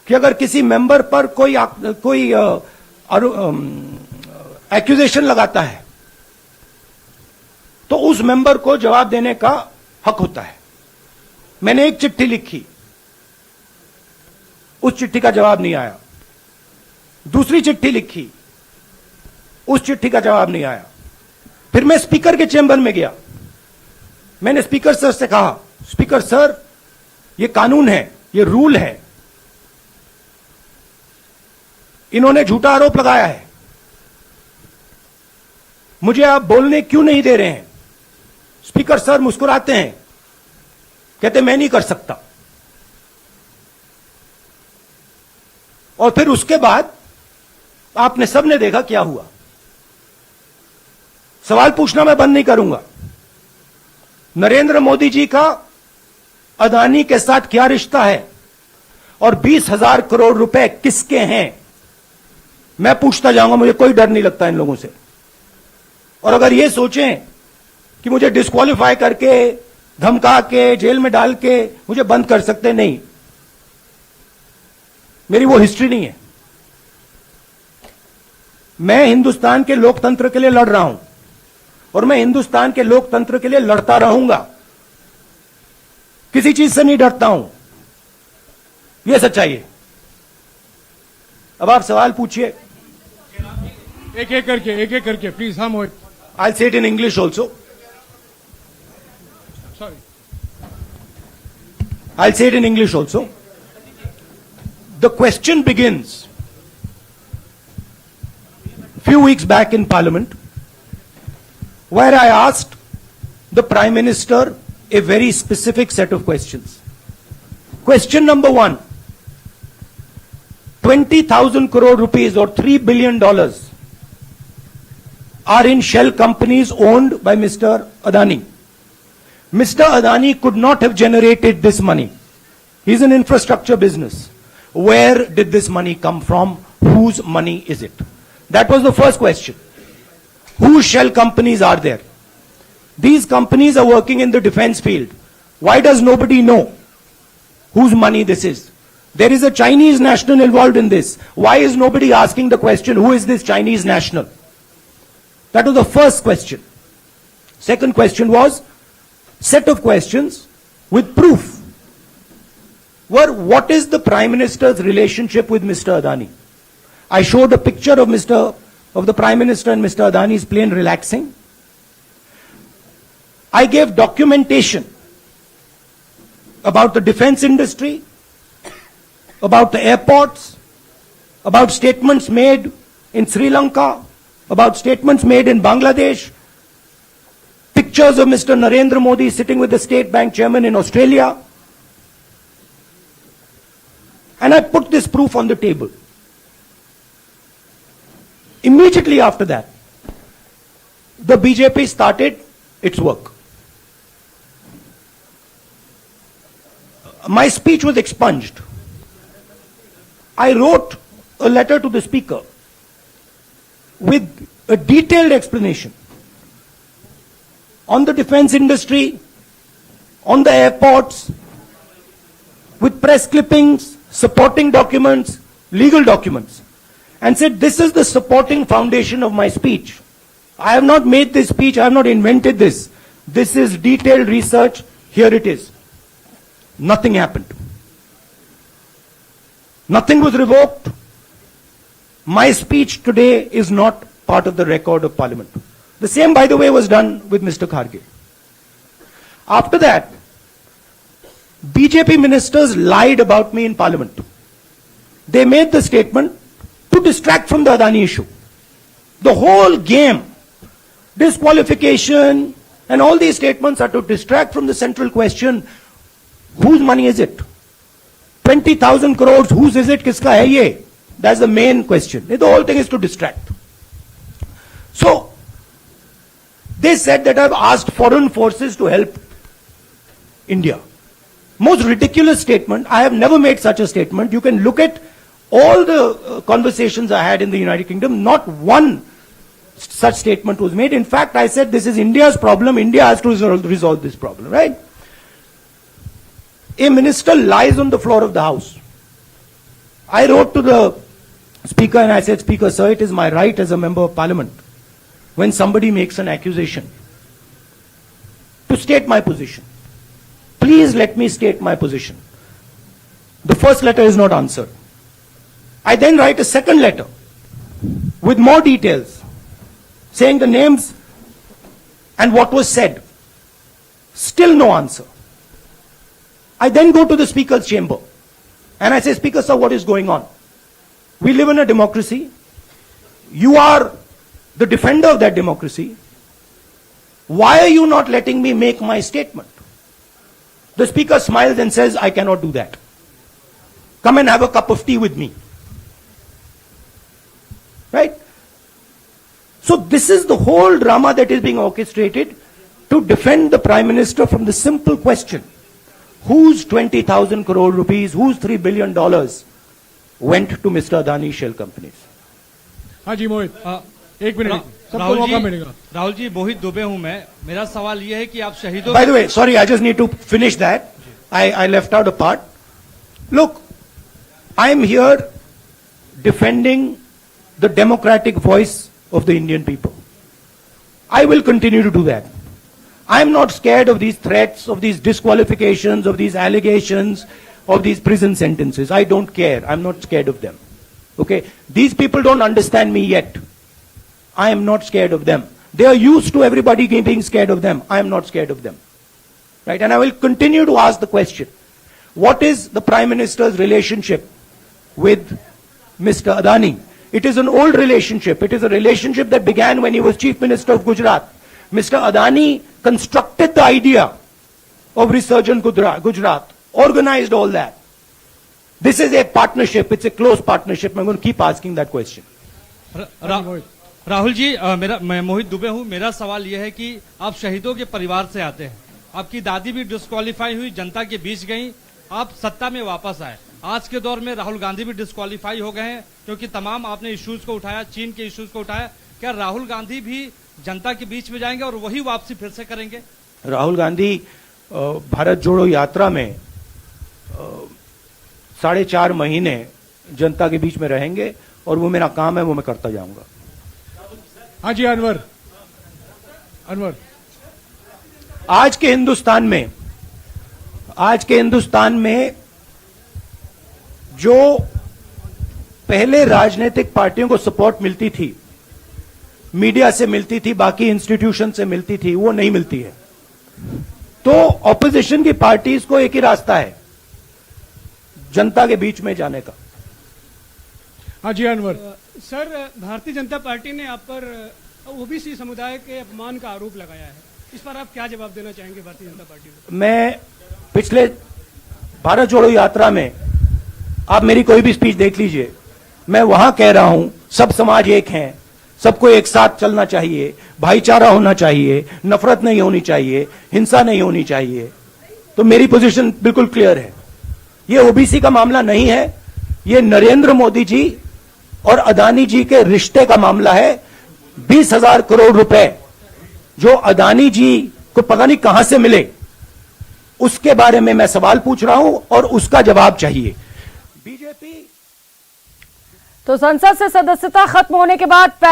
कि अगर किसी मेंबर पर कोई एक्यूजेशन लगाता है तो उस मेंबर को जवाब देने का हक होता है। मैंने एक चिट्ठी लिखी, उस चिट्ठी का जवाब नहीं आया। दूसरी चिट्ठी लिखी, उस चिट्ठी का जवाब नहीं आया। फिर मैं स्पीकर के चेंबर में गया। मैंने स्पीकर सर से कहा, स्पीकर सर, ये कानून है, ये रूल है, इन्होंने झूठा आरोप लगाया है, मुझे आप बोलने क्यों नहीं दे रहे हैं? स्पीकर सर मुस्कुराते हैं, कहते मैं नहीं कर सकता। और फिर उसके बाद आपने सबने देखा क्या हुआ। सवाल पूछना मैं बंद नहीं करूंगा। नरेंद्र मोदी जी का अदानी के साथ क्या रिश्ता है और 20,000 करोड़ रुपए किसके हैं, मैं पूछता जाऊंगा। मुझे कोई डर नहीं लगता इन लोगों से। और अगर ये सोचें कि मुझे डिस्क्वालीफाई करके, धमका के, जेल में डाल के मुझे बंद कर सकते, नहीं, मेरी वो हिस्ट्री नहीं है। मैं हिंदुस्तान के लोकतंत्र के लिए लड़ रहा हूं और मैं हिंदुस्तान के लोकतंत्र के लिए लड़ता रहूंगा। किसी चीज से नहीं डरता हूं, यह सच्चाई है। अब आप सवाल पूछिए। एक एक करके प्लीज। हम हो I'll say it in English also. Sorry. I'll say it in English also. The question begins few weeks back in Parliament, where I asked the Prime Minister a very specific set of questions. Question number 1, 20,000 crore rupees or $3 billion are in shell companies owned by Mr. Adani. Mr. Adani could not have generated this money. He's an infrastructure business. Where did this money come from? Whose money is it? That was the first question. Whose shell companies are there? These companies are working in the defense field. Why does nobody know whose money this is? There is a Chinese national involved in this. Why is nobody asking the question, who is this Chinese national? That was the first question. Second question was set of questions with proof. What is the Prime Minister's relationship with Mr. Adani? I showed a picture of the Prime Minister and Mr. Adani's plane relaxing. I gave documentation about the defense industry, about the airports, about statements made in Sri Lanka, about statements made in Bangladesh, pictures of Mr. Narendra Modi sitting with the State Bank chairman in Australia. And I put this proof on the table. Immediately after that, the BJP started its work. My speech was expunged. I wrote a letter to the Speaker with a detailed explanation on the defense industry, on the airports, with press clippings, supporting documents, legal documents, and said this is the supporting foundation of my speech. I have not made this speech, I have not invented this. This is detailed research, here it is. Nothing happened. Nothing was revoked. My speech today is not part of the record of Parliament. The same, by the way, was done with Mr. Kharge. After that, BJP ministers lied about me in Parliament. They made the statement to distract from the Adani issue. The whole game, disqualification, and all these statements are to distract from the central question, whose money is it? 20,000 crores, whose is it? Kiska hai ye? That's the main question. The whole thing is to distract. So, they said that I've asked foreign forces to help India. Most ridiculous statement. I have never made such a statement. You can look at all the conversations I had in the United Kingdom. Not one such statement was made. In fact, I said this is India's problem. India has to resolve this problem, right? A minister lies on the floor of the House. I wrote to the Speaker and I said, Speaker, sir, it is my right as a member of Parliament, when somebody makes an accusation, to state my position. Please let me state my position. The first letter is not answered. I then write a second letter with more details, saying the names and what was said. Still no answer. I then go to the Speaker's chamber and I say, Speaker, sir, what is going on? We live in a democracy. You are the defender of that democracy. Why are you not letting me make my statement? The Speaker smiles and says, I cannot do that. Come and have a cup of tea with me. Right? So this is the whole drama that is being orchestrated to defend the Prime Minister from the simple question: whose 20,000 crore rupees, whose $3 billion went to Mr. Adani shell companies? हाँ जी मोहित, एक minute, सबको मौका मिलेगा। राहुल जी, मोहित दुबे हूं मैं। मेरा सवाल यह है कि आप शहीदों। By the way, sorry, I just need to finish that. I left out a part. Look, I am here defending the democratic voice of the Indian people. I will continue to do that. I am not scared of these threats, of these disqualifications, of these allegations, of these prison sentences. I don't care. I'm not scared of them. Okay? These people don't understand me yet. I am not scared of them. They are used to everybody being scared of them. I am not scared of them. Right? And I will continue to ask the question: what is the Prime Minister's relationship with Mr. Adani? It is an old relationship. It is a relationship that began when he was Chief Minister of Gujarat. Mr. Adani constructed the idea of Resurgent Gujarat, organized all that. This is a partnership. It's a close partnership. I'm going to keep asking that question. Rahul ji, मैं मोहित दुबे हूं। मेरा सवाल यह है कि आप शहीदों के परिवार से आते हैं। आपकी दादी भी डिस्क्वालीफाई हुई, जनता के बीच गई, आप सत्ता में वापस आए। आज के दौर में राहुल गांधी भी डिस्क्वालीफाई हो गए हैं, क्योंकि तमाम आपने इश्यूज को उठाया, चीन के इश्यूज को उठाया। क्या राहुल गांधी भी जनता के बीच में जाएंगे और वही वापसी फिर से करेंगे? राहुल गांधी भारत जोड़ो यात्रा में 4.5 महीने जनता के बीच में रहेंगे और वो मेरा काम है, वो मैं करता जाऊंगा। हाँ जी अनवर, आज के हिंदुस्तान में जो पहले राजनीतिक पार्टियों को सपोर्ट मिलती थी, मीडिया से मिलती थी, बाकी इंस्टीट्यूशन से मिलती थी, वो नहीं मिलती है। तो ऑपोजिशन की पार्टीज को एक ही रास्ता है, जनता के बीच में जाने का। हाँ जी अनवर। सर, भारतीय जनता पार्टी ने आप पर ओबीसी समुदाय के अपमान का आरोप लगाया है। इस पर आप क्या जवाब देना चाहेंगे भारतीय जनता पार्टी को? मैं पिछले भारत जोड़ो यात्रा में, आप मेरी कोई भी स्पीच देख लीजिए, मैं वहां कह रहा हूं सब समाज एक हैं, सबको एक साथ चलना चाहिए, भाईचारा होना चाहिए, नफरत नहीं होनी चाहिए, हिंसा नहीं होनी चाहिए। तो मेरी पोजीशन बिल्कुल क्लियर है। ये ओबीसी का मामला नहीं है, ये नरेंद्र मोदी जी और अदानी जी के रिश्ते का मामला है। 20,000 करोड़ रुपए जो अदानी जी को पता नहीं कहां से मिले, उसके बारे में मैं सवाल पूछ रहा हूं और उसका जवाब चाहिए। बीजेपी तो संसद से सदस्यता खत्म होने के बाद पहले